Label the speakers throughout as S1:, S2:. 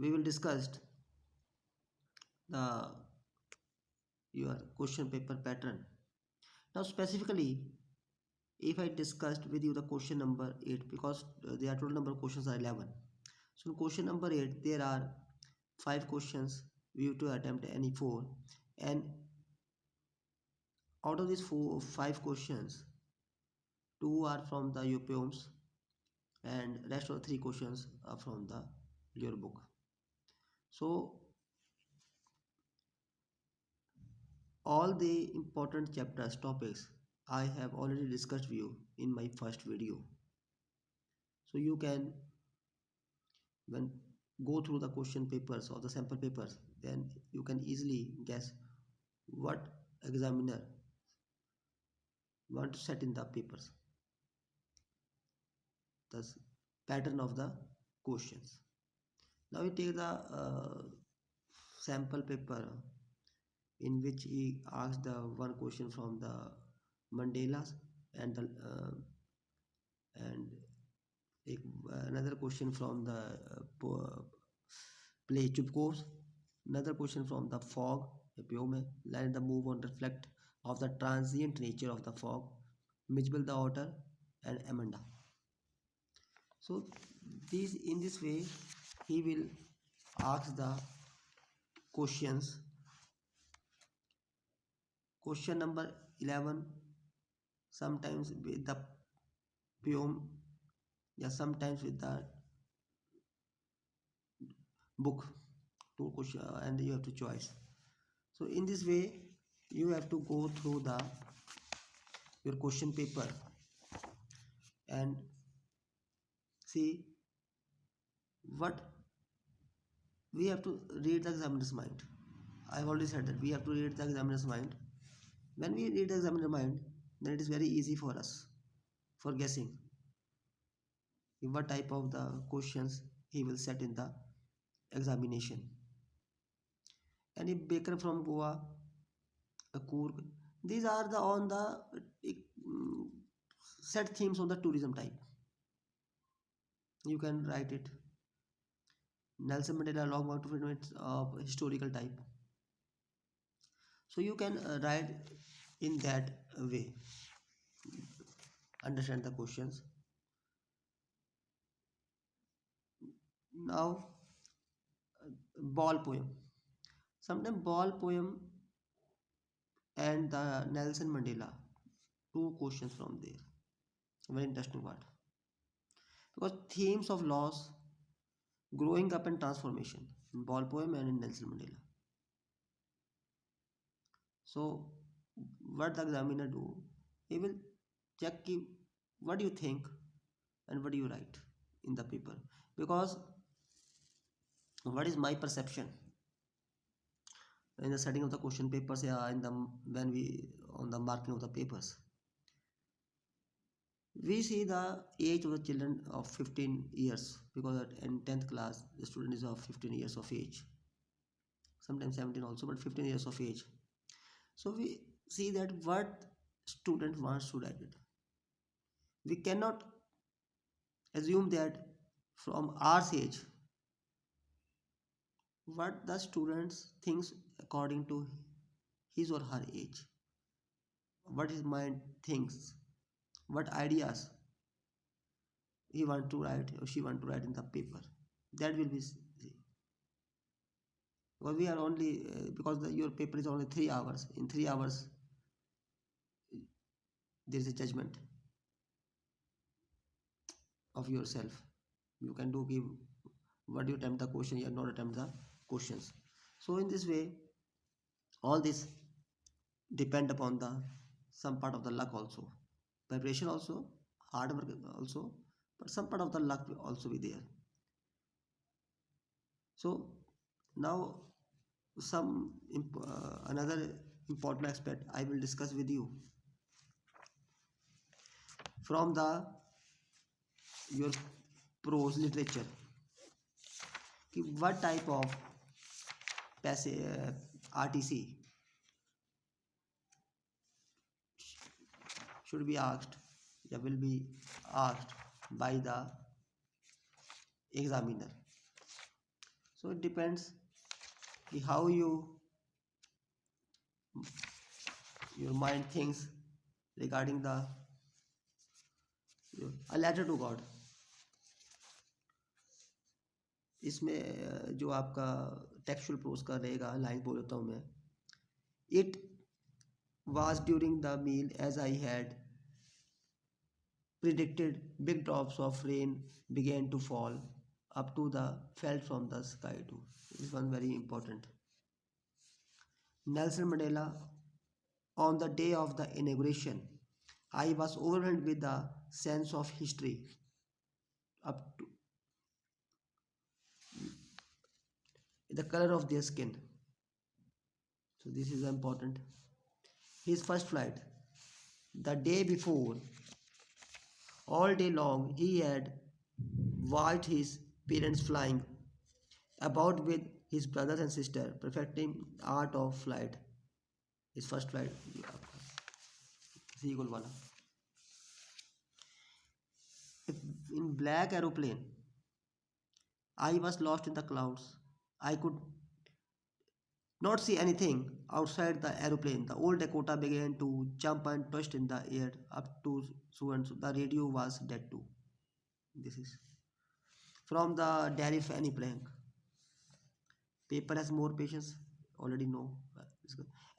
S1: we will discuss the your question paper pattern. Now specifically, if I discussed with you the question number 8, because there are total number of questions are 11. So in question number 8 there are 5 questions. We have to attempt any 4, and out of these 5 questions, 2 are from the your poems and rest of the 3 questions are from the your book. So all the important chapters topics I have already discussed with you in my first video. So you can, when go through the question papers or the sample papers, then you can easily guess what examiner want to set in the papers, the pattern of the questions. Now we take the sample paper in which he asked the one question from the Mandelas and the and एक another question from the play Chupkos, another question from the fog, a poem है, let the move on reflect of the transient nature of the fog, Mitchell the otter and Amanda. So these in this way he will ask the questions. Question number 11 sometimes with the poem, yeah, sometimes with the book, two question and you have to choice. So in this way you have to go through the your question paper and see what we have to read the examiner's mind. I have already said that we have to read the examiner's mind. When we read the examiner's mind, then it is very easy for us for guessing what type of the questions he will set in the examination. And if Baker from Goa, Kurg, these are the on the set themes on the tourism type. You can write it. Nelson Mandela long walk to freedom, it's of historical type. So you can write in that way, understand the questions. Now ball poem, sometimes ball poem and the Nelson Mandela, two questions from there, very interesting part, because themes of loss, growing up and transformation in ball poem and in Nelson Mandela. So what the examiner do, he will check what do you think and what do you write in the paper, because what is my perception in the setting of the question papers, yeah, in the when we on the marking of the papers, we see the age of the children of 15 years, because in 10th class the student is of 15 years of age, sometimes 17 also, but 15 years of age. So we see that what student wants to write it. We cannot assume that from our age what the students thinks according to his or her age, what his mind thinks, what ideas he want to write or she want to write in the paper. That will be, because we are only because your paper is only 3 hours. In 3 hours there is a judgment of yourself. You can do give what you attempt the question, you are not attempt the questions. So in this way all this depend upon the some part of the luck also, preparation also, hard work also, but some part of the luck will also be there. So now some another important aspect I will discuss with you from the your prose literature, what type of RTC should be asked, or will be asked by the examiner. So it depends how your mind thinks regarding the a letter to God. इसमें जो आपका textual pros का रहेगा, line बोल देता हूँ मैं. It was during the meal as I had predicted, big drops of rain began to fall up to the fell from the sky too. This one very important. Nelson Mandela, on the day of the inauguration, I was overwhelmed with the sense of history up to the color of their skin. So this is important. His first flight. The day before, all day long, he had watched his parents flying about with his brothers and sister, perfecting art of flight. His first flight, seagull wala. In black aeroplane, I was lost in the clouds. I could not see anything outside the aeroplane. The old Dakota began to jump and twist in the air up to so and so. The radio was dead too. This is from the Dairy Fanny Plank. Paper has more patience. Already know.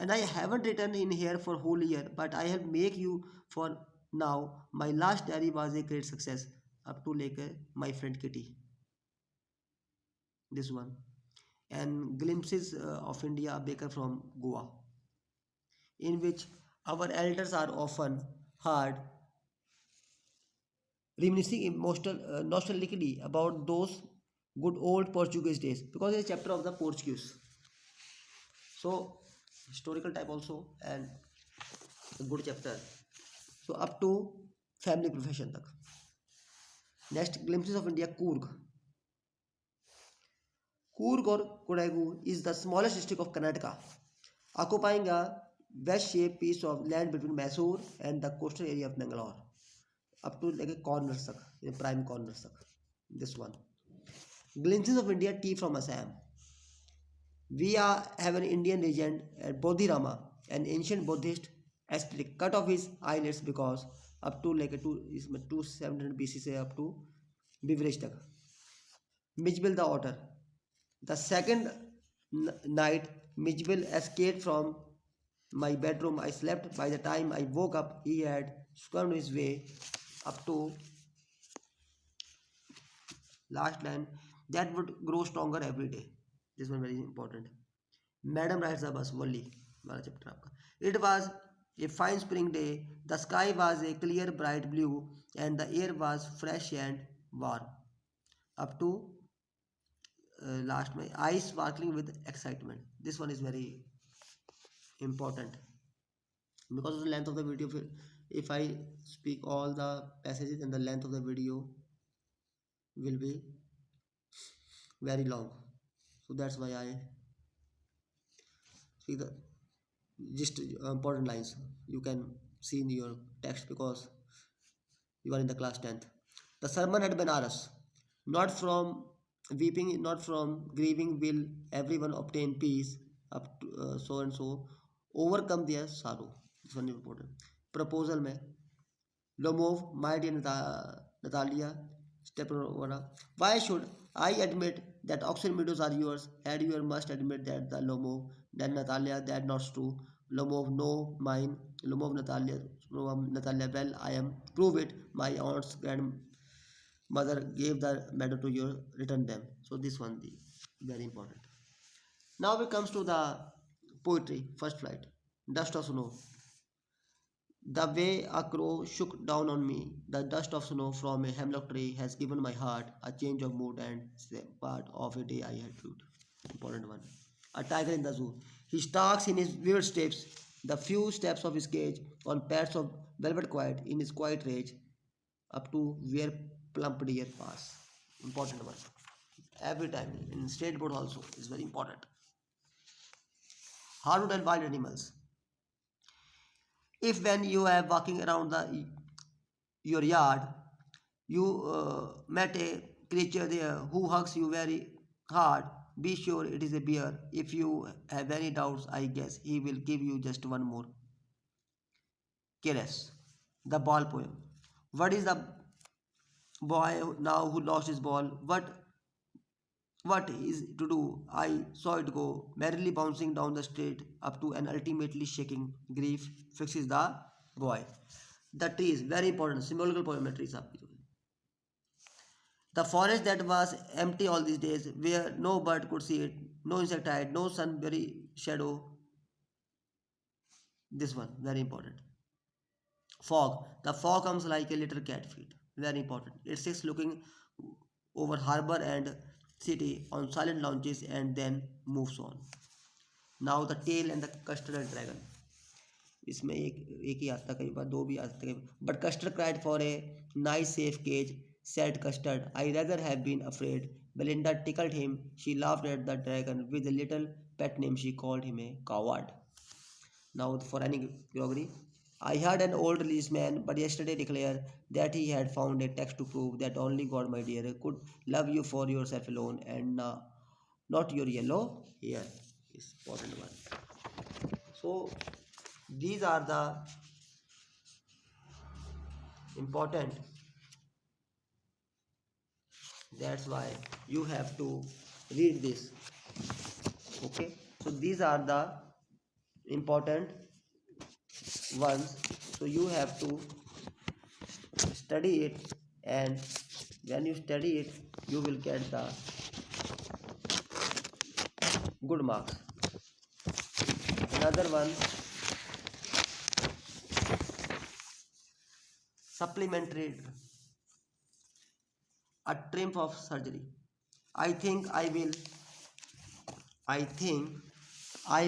S1: And I haven't written in here for whole year, but I have make you for now. My last diary was a great success. Up to like my friend Kitty. This one. And glimpses of India Baker from Goa, in which our elders are often heard reminiscing emotional nostalgically about those good old Portuguese days, because it's a chapter of the Portuguese. So historical type also and a good chapter. So up to family profession tak. Next, glimpses of India Coorg. Coorg or Kodagu is the smallest district of Karnataka, occupying a wedge-shaped piece of land between Mysore and the coastal area of Bangalore, up to like a corner sak, in a prime corner sak. This one. Glimpses of India tea from Assam. Have an Indian legend, Bodhirama, an ancient Buddhist ascetic, cut off his eyelids because up to like a 700 BC से up to beverage तक. Mijbil the otter. The second night, Mijbil escaped from my bedroom. I slept. By the time I woke up, he had swum his way up to last line. That would grow stronger every day. This one very important. Madam rides the bus. Wali वाला chapter आपका. It was a fine spring day. The sky was a clear bright blue and the air was fresh and warm. Up to last my eyes sparkling with excitement. This one is very important because of the length of the video. If I speak all the passages, and the length of the video will be very long, so that's why I speak the just important lines. You can see in your text because you are in the class 10th. The sermon at Banaras. Not from weeping, not from grieving will everyone obtain peace, up to so and so, overcome their sorrow. This one is important. Proposal में Lomov, my dear Natalia Stepanova, why should I admit that Oxford Meadows are yours? And you must admit that the Lomov, then Natalia, that not true. Lomov, no, mine. Lomov, Natalia, Natalia, well, I am. Prove it. My aunt's grandmother gave the medal to you, return them. So this one, the very important. Now it comes to the poetry, first flight. Dust of snow. The way a crow shook down on me, the dust of snow from a hemlock tree has given my heart a change of mood and part of a day I had viewed. Important one. A tiger in the zoo. He stalks in his weird steps, the few steps of his cage, on pads of velvet quiet in his quiet rage, up to where plump deer pass. Important one. Every time in state board also is very important. Hardwood and wild animals. If when you are walking around your yard, you met a creature there who hugs you very hard, Be sure it is a bear. If you have any doubts, I guess he will give you just one more. Keres, the ball poem. What is the boy now who lost his ball? What is to do? I saw it go, merrily bouncing down the street up to an ultimately shaking grief fixes the boy. The trees, very important, symbolical poetry is आपकी जो है. The forest that was empty all these days, where no bird could see it, no insectite, no sunberry shadow. This one, very important. Fog. The fog comes like a little cat feet. Very important. It sits looking over harbor and city on silent lounges and then moves on. Now the tail and the custard dragon. इसमें एक ही आता कई बार दो भी आता कई बार but custard cried for a nice safe cage said custard I rather have been afraid Belinda tickled him she laughed at the dragon with a little pet name she called him a coward. Now for any Gregory, I heard an old religious man but yesterday declare that he had found a text to prove that only God my dear could love you for yourself alone and not your yellow hair is important one. So these are the important, that's why you have to read this. Okay, so these are the important ones, so you have to study it, and when you study it you will get the good marks. Another one, supplementary, a triumph of surgery. I think I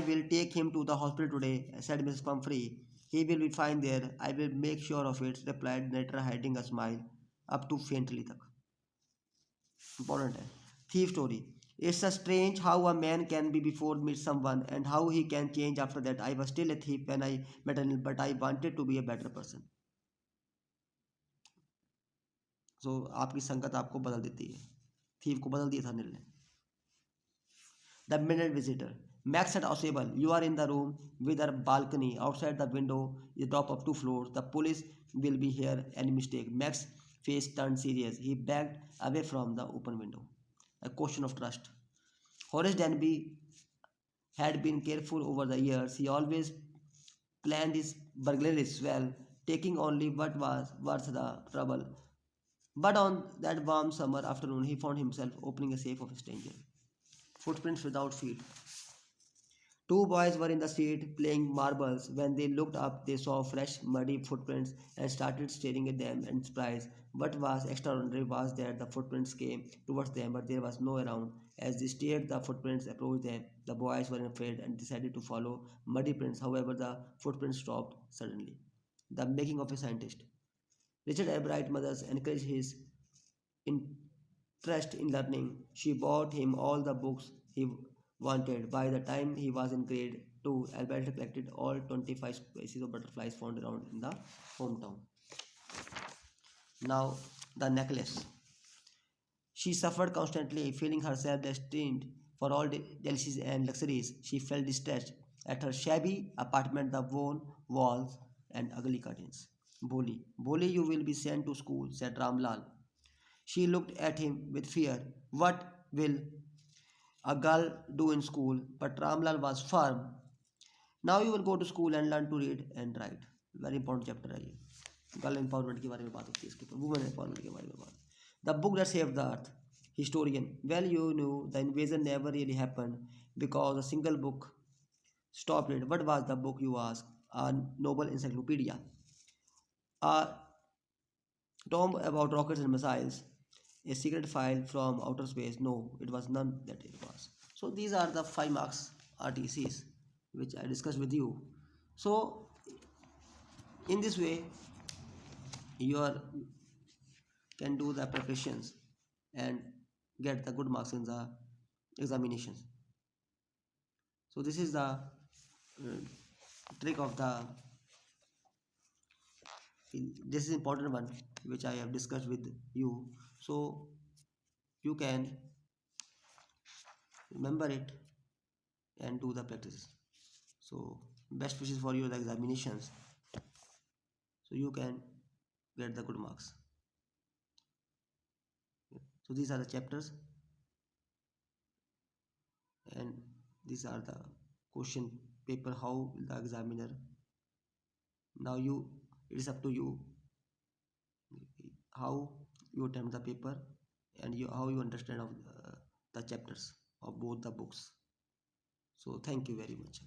S1: will take him to the hospital today, said Mrs. Pumphrey. He will be fine there. I will make sure of it, replied Netra, hiding a smile up to faintly तक. Important है. Thief story. It's a strange how a man can be before meet someone and how he can change after that. I was still a thief when I met Anil, but I wanted to be a better person. So आपकी संगत आपको बदल देती है. Thief को बदल दिया था अनिल ने. The midnight visitor. Max said Ausable, you are in the room with a balcony. Outside the window is drop of 2 floors. The police will be here any mistake. Max's face turned serious. He backed away from the open window. A question of trust. Horace Danby had been careful over the years. He always planned his burglaries well, taking only what was worth the trouble. But on that warm summer afternoon, he found himself opening a safe of a stranger. Footprints without feet. Two boys were in the street playing marbles. When they looked up, they saw fresh, muddy footprints and started staring at them in surprise. What was extraordinary was that the footprints came towards them, but there was no around. As they stared, the footprints approached them. The boys were afraid and decided to follow muddy prints. However, the footprints stopped suddenly. The making of a scientist. Richard Albright's mother encouraged his interest in learning. She bought him all the books he wanted. By the time he was in grade 2, Albert collected all 25 species of butterflies found around in the hometown. Now, the necklace. She suffered constantly, feeling herself destined for all delicacies and luxuries. She felt distressed at her shabby apartment, the worn walls and ugly curtains. Boli, Boli, you will be sent to school, said Ramlal. She looked at him with fear. What will a girl do in school? But Ramlal was firm. Now you will go to school and learn to read and write. Very important chapter है ये. Girl empowerment के बारे में बात होती है इसके ऊपर, वुमेन एम्पावरमेंट के बारे में बात. The book that saved the earth. Historian. Well, you knew the invasion never really happened because a single book stopped it. What was the book, you ask? A noble encyclopedia. A tomb about rockets and missiles. A secret file from outer space. No, it was none that it was. So these are the 5 marks RTCs which I discussed with you. So in this way you can do the preparations and get the good marks in the examinations. So this is the trick of the, this is important one which I have discussed with you, so you can remember it and do the practice. So best wishes for your examinations, so you can get the good marks. So these are the chapters, and these are the question paper. How will the examiner, now you, it is up to you how you attempt the paper, and how you understand of the chapters of both the books. So thank you very much.